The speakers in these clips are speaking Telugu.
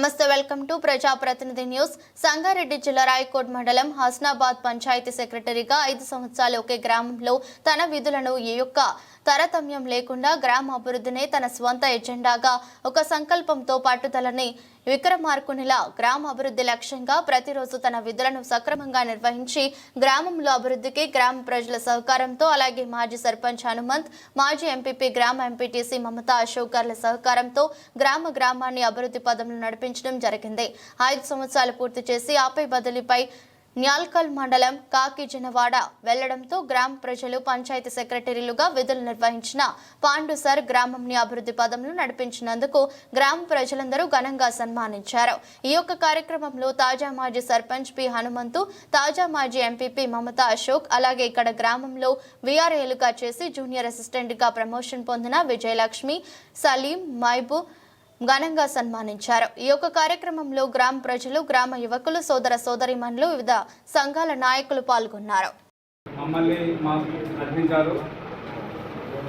నమస్తే, వెల్కమ్ టు ప్రజాప్రతినిధి న్యూస్. సంగారెడ్డి జిల్లా రాయకోట్ మండలం హస్నాబాద్ పంచాయతీ సెక్రటరీగా 5 సంవత్సరాలు ఒకే గ్రామంలో తన విధులను ఏ యొక్క తారతమ్యం లేకుండా గ్రామ అభివృద్ధినే తన స్వంత ఎజెండాగా ఒక సంకల్పంతో పట్టుదలని విక్రమార్కునిలా గ్రామ అభివృద్ధి లక్ష్యంగా ప్రతిరోజు తన విధులను సక్రమంగా నిర్వహించి గ్రామంలో అభివృద్ధికి గ్రామ ప్రజల సహకారంతో అలాగే మాజీ సర్పంచ్ హనుమంత్, మాజీ ఎంపీపీ గ్రామ ఎంపీటీసీ మమతా అశోక్ గార్ల సహకారంతో గ్రామాన్ని అభివృద్ధి పదంలో నడిపించడం జరిగింది. 5 సంవత్సరాలు పూర్తి చేసి ఆపై బదిలీపై న్యాల్కల్ మండలం కాకిజనవాడ వెళ్లడంతో గ్రామ ప్రజలు పంచాయతీ సెక్రటరీలుగా విధులు నిర్వహించిన పాండు సార్ గ్రామంని అభివృద్ధి పదంలో నడిపించినందుకు గ్రామ ప్రజలందరూ ఘనంగా సన్మానించారు. ఈ యొక్క కార్యక్రమంలో తాజా మాజీ సర్పంచ్ పి హనుమంతు, తాజా మాజీ ఎంపీపీ మమతా అశోక్, అలాగే ఇక్కడ గ్రామంలో వీఆర్ఏలుగా చేసి జూనియర్ అసిస్టెంట్ గా ప్రమోషన్ పొందిన విజయలక్ష్మి, సలీం, మైబు ఘనంగా సన్మానించారు. ఈ యొక్క కార్యక్రమంలో గ్రామ ప్రజలు, గ్రామ యువకులు, సోదర సోదరీమణులు, వివిధ సంఘాల నాయకులు పాల్గొన్నారు.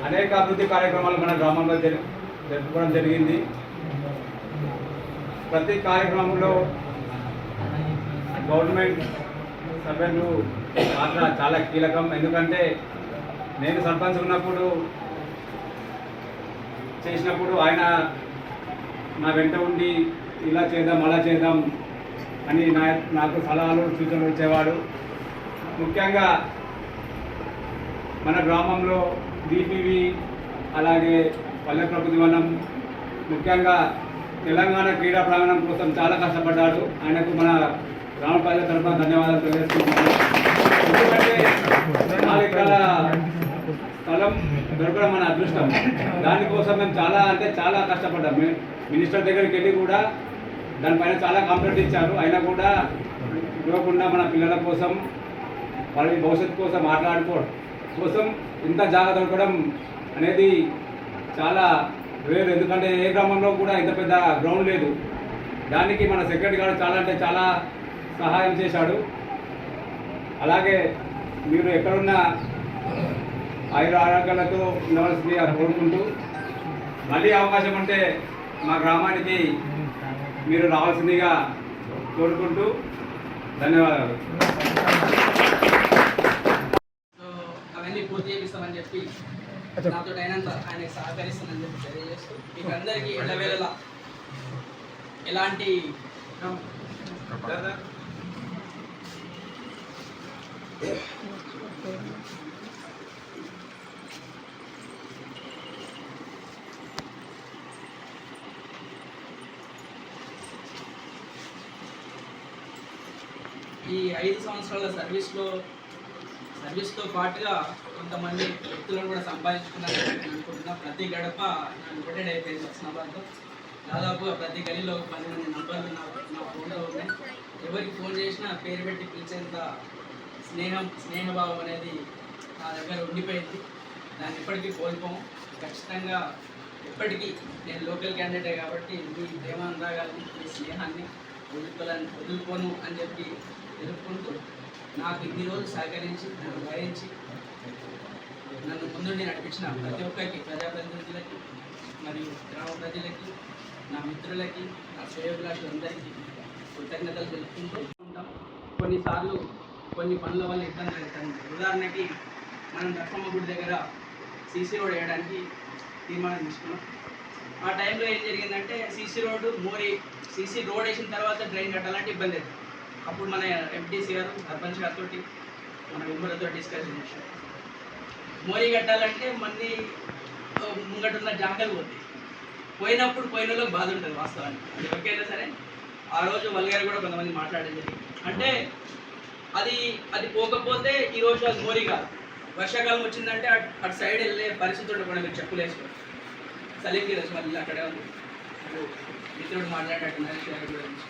అనేక అభివృద్ధి కార్యక్రమాలు మన గ్రామంలో జరుపుకోవడం జరిగింది. ప్రతి కార్యక్రమంలో గవర్నమెంట్ సభ్యులు పాత్ర చాలా కీలకం. ఎందుకంటే నేను సర్పంచ్ ఉన్నప్పుడు చేసినప్పుడు ఆయన నా వెంట ఉండి ఇలా చేద్దాం అలా చేద్దాం అని నాకు సలహాలు సూచనలు ఇచ్చేవాడు. ముఖ్యంగా మన గ్రామంలో డిపివి అలాగే పల్లె ప్రకృతి వనం, ముఖ్యంగా తెలంగాణ క్రీడా ప్రాంగణం కోసం చాలా కష్టపడ్డాడు. ఆయనకు మన గ్రామ ప్రజల తరఫున ధన్యవాదాలు తెలియజేస్తున్నాను. ఎందుకంటే 4 ఎకరాల స్థలం దొరకడం మన అదృష్టం. దానికోసం మేము చాలా కష్టపడ్డాం. మినిస్టర్ దగ్గరికి వెళ్ళి కూడా దానిపైన చాలా కాంప్లైంట్ ఇచ్చారు. అయినా కూడా ఇవ్వకుండా మన పిల్లల కోసం, వాళ్ళ భవిష్యత్తు కోసం మాట్లాడుకోవడం కోసం ఇంత జాగ్రత్త దొరకడం అనేది చాలా వేరు. ఎందుకంటే ఏ గ్రామంలో కూడా ఇంత పెద్ద గ్రౌండ్ లేదు. దానికి మన సెక్రటరీ గారు చాలా సహాయం చేశాడు. అలాగే మీరు ఎక్కడున్నా ఆరోగ్యాలతో ఉండవలసిందిగా కోరుకుంటూ, మళ్ళీ అవకాశం ఉంటే మా గ్రామానికి మీరు రావాల్సిందిగా కోరుకుంటూ ధన్యవాదాలు. అవన్నీ పూర్తి చేపిస్తామని చెప్పి నాతో అయినంత ఆయన సహకరిస్తానని చెప్పి తెలియజేస్తూ మీకు అందరికీ ఎల్లవేళలా ఎలాంటి ఈ 5 సంవత్సరాల సర్వీస్తో పాటుగా కొంతమంది వ్యక్తులను కూడా సంపాదించుకున్నారని అనుకుంటున్నా. ప్రతి గడప రిపోర్టెడ్ అయిపోయింది. హస్నాబాద్లో దాదాపుగా ప్రతి గలీలో 10 మంది నంబర్లు నా ఫోన్లో ఉన్నాయి. ఎవరికి ఫోన్ చేసినా పేరు పెట్టి పిలిచేంత స్నేహభావం అనేది నా దగ్గర ఉండిపోయింది. దాన్ని ఎప్పటికీ కోల్పోము. ఖచ్చితంగా ఎప్పటికీ నేను లోకల్ క్యాండిడేటే కాబట్టి మీ ప్రేమానురాగాలని, మీ స్నేహాన్ని వదులుకోను అని చెప్పి తెలుపుకుంటూ, నాకు ఇన్ని రోజులు సహకరించి నన్ను భరించి నన్ను ముందుండి నడిపించిన ప్రతి ఒక్కరికి, ప్రజాప్రతినిధులకి మరియు గ్రామ ప్రజలకి, నా మిత్రులకి, నా శ్రేయోభిలాషులందరికీ కృతజ్ఞతలు తెలుపుకుంటూ ఉంటాం. కొన్నిసార్లు కొన్ని పనుల వల్ల ఇబ్బంది జరుగుతుంది. ఉదాహరణకి మనం దర్శమ్మ గుడి దగ్గర సీసీ రోడ్ వేయడానికి తీర్మానం తీసుకున్నాం. ఆ టైంలో ఏం జరిగిందంటే సీసీ రోడ్ వేసిన తర్వాత డ్రైన్ కట్టాలంటే ఇబ్బంది అవుతుంది. అప్పుడు మన ఎంపీటీసీ గారు, సర్పంచ్ గారితో, మన మెంబర్లతో డిస్కషన్ చేశాం. మోరీ కట్టాలంటే మళ్ళీ ముంగటున్న జాంకలు పోతాయి. పోయిన వాళ్ళకి బాధ ఉంటుంది వాస్తవానికి. అది ఎవరికైనా సరే ఆ రోజు వల్గారు కూడా కొంతమంది మాట్లాడడం జరిగింది. అంటే అది పోకపోతే ఈరోజు అది మోరీ కాదు. వర్షాకాలం వచ్చిందంటే అటు సైడ్ వెళ్ళే పరిస్థితి ఉండకుండా మీరు చెప్పులు వేసుకోండి. సలీంకి తెలుసు, మళ్ళీ అక్కడే ఉంది మిత్రుడు మాట్లాడినట్టు గురించి.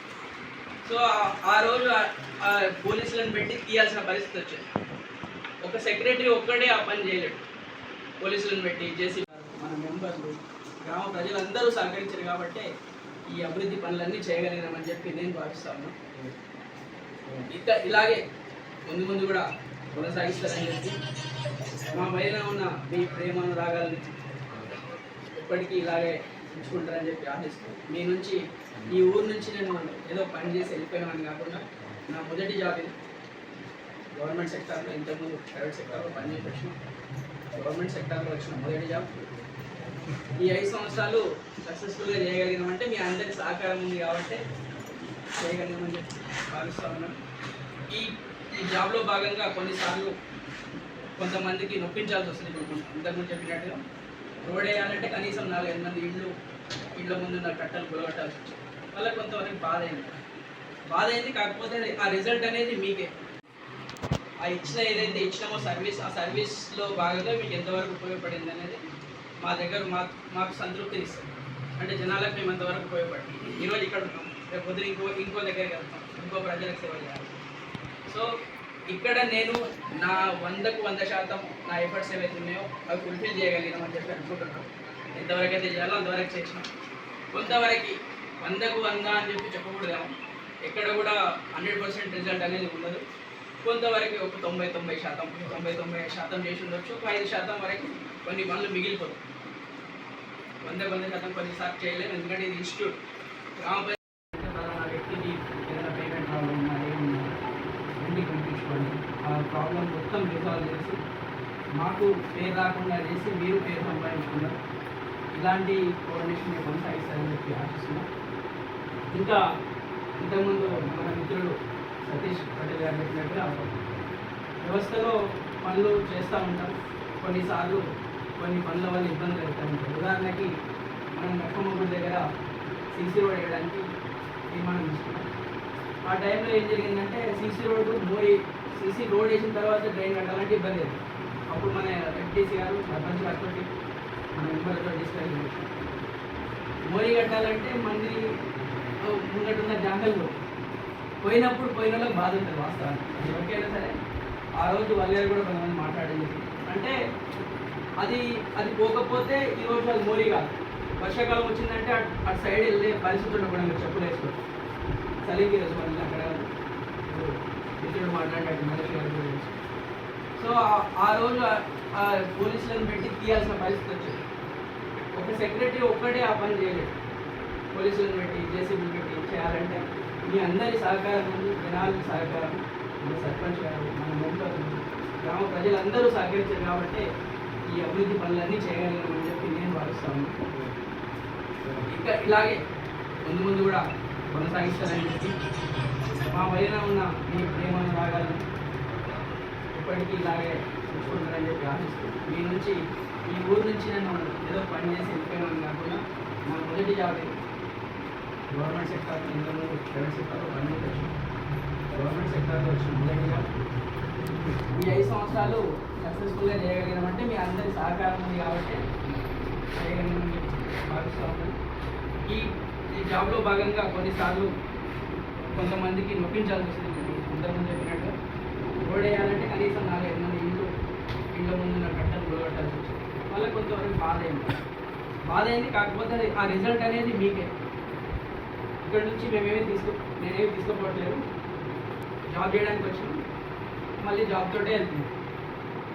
సో ఆ రోజు పోలీసులను పెట్టి తీయాల్సిన పరిస్థితి వచ్చింది. ఒక సెక్రటరీ ఒక్కడే ఆ పని చేయలేడు. పోలీసులను పెట్టి జేసీ మన మెంబర్లు, గ్రామ ప్రజలందరూ సహకరించారు కాబట్టి ఈ అభివృద్ధి పనులన్నీ చేయగలిగినామని చెప్పి నేను భావిస్తాను. ఇలాగే ముందు కూడా కొనసాగిస్తారని చెప్పి మా పైన ఉన్న మీ ప్రేమను రాగాలని ఎప్పటికీ ఇలాగే ఉంచుకుంటారని చెప్పి ఆశిస్తూ మీ నుంచి ఈ ఊరు నుంచి నేను ఏదో పని చేసి వెళ్ళిపోయినాను కాకుండా నా మొదటి జాబ్ ఇది. గవర్నమెంట్ సెక్టార్లో ఇంతకుముందు ప్రైవేట్ సెక్టార్లో పనిచేసి వచ్చిన గవర్నమెంట్ సెక్టార్లో వచ్చిన మొదటి జాబ్. ఈ 5 సంవత్సరాలు సక్సెస్ఫుల్గా చేయగలిగినామంటే మీ అందరి సహకారం ఉంది కాబట్టి చేయగలిగామని చెప్పి భావిస్తూ ఉన్నాను. ఈ జాబ్లో భాగంగా కొన్నిసార్లు కొంతమందికి నొప్పించాల్సి వస్తుంది. ఇంతకుముందు చెప్పినట్టుగా రోడ్ వేయాలంటే కనీసం 4-5 మంది ఇళ్ళ ముందున్న కట్టలు గులగట్టాల్సి వచ్చింది. వాళ్ళకి కొంతవరకు బాధ అయింది. కాకపోతే ఆ రిజల్ట్ అనేది మీకే. ఆ ఏదైతే ఇచ్చినామో సర్వీస్, ఆ సర్వీస్లో భాగంగా మీకు ఎంతవరకు ఉపయోగపడింది అనేది మా దగ్గర మాకు సంతృప్తిని ఇస్తుంది. అంటే జనాలకు మేము ఎంతవరకు ఉపయోగపడింది. ఈరోజు ఇక్కడ ఉన్నాం, రేపు పొద్దున ఇంకో దగ్గరికి వెళ్తాం, ఇంకో ప్రజలకు సేవ చేయాలి. సో ఇక్కడ నేను నా 100% నా ఎఫర్ట్స్ ఏవైతే ఉన్నాయో అవి ఫుల్ఫిల్ చేయగలిగినామని చెప్పి అనుకుంటున్నాను. ఎంతవరకు అయితే చేయాలో అంతవరకు చేసినాం. కొంతవరకు 100% అని చెప్పి చెప్పకూడదేమో, ఎక్కడ కూడా 100% రిజల్ట్ అనేది ఉండదు. కొంతవరకు ఒక 90% చేసి ఉండొచ్చు. ఒక 5% వరకు కొన్ని పనులు మిగిలిపోతాయి. 100% కొన్నిసార్లు చేయలేము, ఎందుకంటే ఇది ఇన్స్టిట్యూట్. గ్రామ ప్రధాన వ్యక్తికి ఏదైనా పేమెంట్ ప్రాబ్లం ఉన్నా ఏమున్నా వెంటనే పంపించుకోండి. ఆ ప్రాబ్లం మొత్తం రిజాల్వ్ చేసి మాకు పేరు రాకుండా చేసి మీరు పేరు సంపాదించుకున్నారు. ఇలాంటి కోఆర్డినేషన్ కొనసాగిస్తారని చెప్పి ఆశిస్తున్నాం. ఇంకా ఇంతకుముందు మన మిత్రుడు సతీష్ పటేల్ గారు చెప్పినట్టుగా వ్యవస్థలో పనులు చేస్తూ ఉంటాం. కొన్నిసార్లు కొన్ని పనుల వల్ల ఇబ్బందులు అవుతూ ఉంటాయి. ఉదాహరణకి మనం లక్కమ్మ దగ్గర సీసీ రోడ్ వేయడానికి తీర్మానం తీసుకున్నాం. ఆ టైంలో ఏం జరిగిందంటే సీసీ రోడ్ వేసిన తర్వాత డ్రైన్ కట్టాలంటే ఇబ్బంది లేదు. అప్పుడు మన ఎంపీసీ గారు సర్పంచ్ గారితో మన మెంబర్లతో డిస్కస్ చేసాం. మోరీ కట్టాలంటే మంది ముంగటున్న జాంగల్లో పోయినప్పుడు పోయిన వాళ్ళకి బాధ ఉంటుంది. వాస్తవానికి ఎవరికైనా సరే ఆ రోజు వాళ్ళు కూడా కొంతమంది మాట్లాడింది. అంటే అది పోకపోతే ఈరోజు అది మోరీ కాదు. వర్షాకాలం వచ్చిందంటే అటు సైడ్ వెళ్ళే పరిస్థితుల్లో కూడా మీరు చెప్పులు వేసుకోవచ్చు. చలికి రోజు మళ్ళీ అక్కడ మిత్రుడు మాట్లాడినట్టు మనిషి గారు. సో ఆ రోజు పోలీసులను పెట్టి తీయాల్సిన పరిస్థితి వచ్చింది. ఒక సెక్రటరీ ఒక్కడే ఆ పని చేయలేదు. పోలీసులను పెట్టి జేసీబీలు పెట్టి చేయాలంటే మీ అందరి సహకారం ఉంది, జనాల సహకారం, మన సర్పంచ్ గారు, మన మెంబర్లు, గ్రామ ప్రజలందరూ సహకరించారు కాబట్టి ఈ అభివృద్ధి పనులన్నీ చేయగలిగామని చెప్పి నేను భావిస్తాను. ఇంకా ఇలాగే ముందు కూడా కొనసాగిస్తారని చెప్పి మా పైన ఉన్న మీ ప్రేమ రాగాలను ఇప్పటికీ ఇలాగే చూసుకుంటారని చెప్పి ఆశిస్తూ మీ నుంచి ఈ ఊరు నుంచి నేను ఏదో పని చేసి వెళ్ళిపోయినాను కాకుండా నా మొదటి జాబ్ గవర్నమెంట్ సెక్టార్, ఇంతకుముందు ప్రైవేట్ సెక్టార్లో పనిచేసి వచ్చిన గవర్నమెంట్ సెక్టార్లో వచ్చిన మొదటి జాబ్. ఈ 5 సంవత్సరాలు సక్సెస్ఫుల్గా చేయగలిగినామంటే మీ అందరి సహకారం ఉంది కాబట్టి చేయగలిగిన భావిస్తూ ఉన్నాను. ఈ జాబ్లో భాగంగా కొన్నిసార్లు కొంతమందికి నొప్పించాల్సి వస్తుంది. ఇంతకుముందు చెప్పినట్టు రోడ్ వేయాలంటే కనీసం 4-5 మంది ఇళ్ళ ముందున్న కట్టలు గులగట్టాల్సి వచ్చింది. వాళ్ళకి కొంతవరకు బాధ అయింది. కాకపోతే ఆ రిజల్ట్ అనేది మీకే. ఇక్కడ నుంచి నేనేమి తీసుకోపోవట్లేదు. జాబ్ చేయడానికి వచ్చినాం, మళ్ళీ జాబ్ తోటే వెళ్తుంది.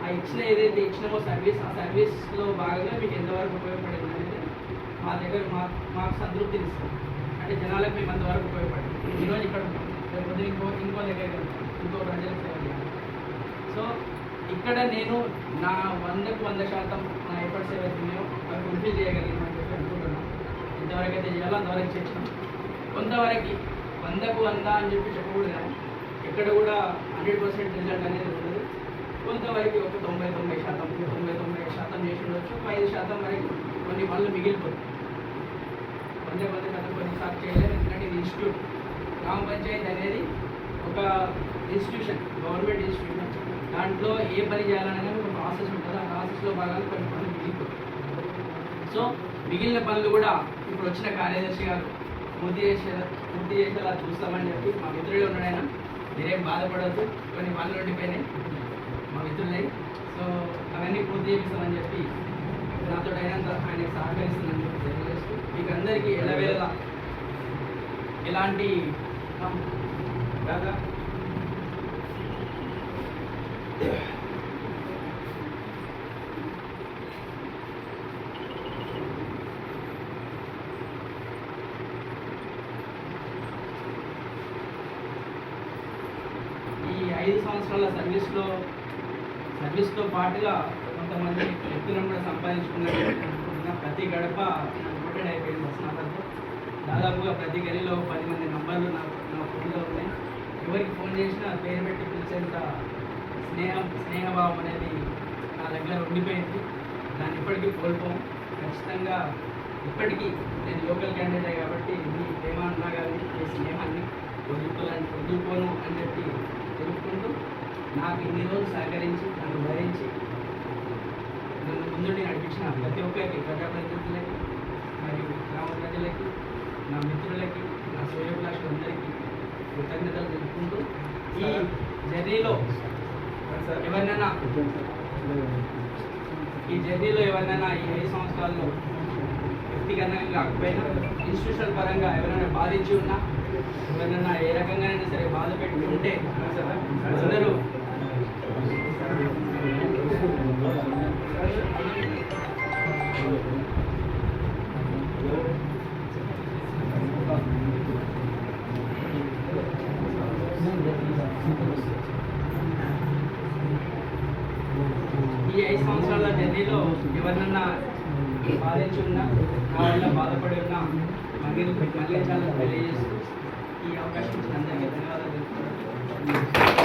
ఆ ఏదైతే ఇచ్చినామో సర్వీస్, ఆ సర్వీస్లో భాగంగా మీకు ఎంతవరకు ఉపయోగపడింది అనేది మా దగ్గర మాకు సంతృప్తిని ఇస్తుంది. అంటే జనాలకు మేము అంతవరకు ఉపయోగపడింది. ఈరోజు ఇక్కడ లేకపోతే ఇంకో దగ్గరికి వెళ్తాం, ఇంకో ప్రజలకు సేవ చేయాలి. సో ఇక్కడ నేను నా 100% నా ఎఫర్ట్స్ ఏవైతే ఉన్నాయో అవి ఫుల్ఫిల్ చేయగలిగినామని చెప్పి అనుకుంటున్నాను. ఎంతవరకు అయితే చేయాలో అంతవరకు చేసినాం. కొంతవరకు 100% అని చెప్పి చెప్పకూడదు. ఎక్కడ కూడా 100% రిజల్ట్ అనేది ఉండదు. కొంతవరకు ఒక 90% చేసి ఉండొచ్చు. 5% వరకు కొన్ని పనులు మిగిలిపోతాయి. 100% కొన్నిసార్లు చేయలేదు, ఎందుకంటే ఇది ఇన్స్టిట్యూట్. గ్రామ పంచాయతీ అనేది ఒక ఇన్స్టిట్యూషన్, గవర్నమెంట్ ఇన్స్టిట్యూషన్. దాంట్లో ఏ పని చేయాలనేది ఒక ప్రాసెస్ ఉంటుంది. ఆ ప్రాసెస్లో భాగాలు కొన్ని పనులు మిగిలిపోతాయి. సో మిగిలిన పనులు కూడా ఇప్పుడు వచ్చిన కార్యదర్శి గారు పూర్తి చేసేలా చూస్తామని చెప్పి మా మిత్రుడే ఉన్నాడైనా మీరేం బాధపడద్దు. కొన్ని పనులు ఉండిపోయినాయి మా మిత్రులే. సో అవన్నీ పూర్తి చేపిస్తామని చెప్పి నాతో అయినంత ఆయనకు సహకరిస్తుందని చెప్పి తెలియజేస్తూ మీకు అందరికీ ఎలవేళలా ఎలాంటి సర్వీస్తో పాటుగా కొంతమంది వ్యక్తులను కూడా సంపాదించుకున్న ప్రతి గడప నోటెడ్ అయిపోయింది వస్తున్నదంతో. దాదాపుగా ప్రతి గదిలో 10 మంది నంబర్లు నా ఫోన్లో ఉన్నాయి. ఎవరికి ఫోన్ చేసినా పేరు పెట్టి పిలిచేంత స్నేహభావం అనేది నా దగ్గర ఉండిపోయింది. దాన్ని ఇప్పటికీ కోల్పోం. ఖచ్చితంగా ఇప్పటికీ నేను లోకల్ క్యాండిడేట్ కాబట్టి మీ ప్రేమానురాగాన్ని ఈ స్నేహాన్ని వదులుకోను అని చెప్పి తెలుపుకుంటూ నాకు ఇన్ని రోజులు సహకరించి నన్ను భరించి నన్ను ముందుండి నడిపించిన ప్రతి ఒక్కరికి ప్రజాప్రతినిధులకి మరియు గ్రామ ప్రజలకి నా మిత్రులకి నా శ్రేయోభిలాషులందరికీ కృతజ్ఞతలు తెలుపుకుంటూ ఈ జర్నీలో ఎవరినైనా ఈ 5 సంవత్సరాల్లో వ్యక్తిగతంగా కాకపోయినా ఇన్స్టిట్యూషనల్ పరంగా ఎవరైనా బాధించి ఉన్నా, ఎవరైనా ఏ రకంగానైనా సరే బాధ పెట్టి ఉంటే అందరూ ఈ 5 సంవత్సరాల జర్నీలో ఎవరినన్నా బాధించి ఉన్నా, నా వల్ల బాధపడి ఉన్నా మళ్ళీ చాలా తెలియజేస్తూ ఈ అవకాశం ఇచ్చిన అందరికీ ధన్యవాదాలు తెలుపుతున్నాను.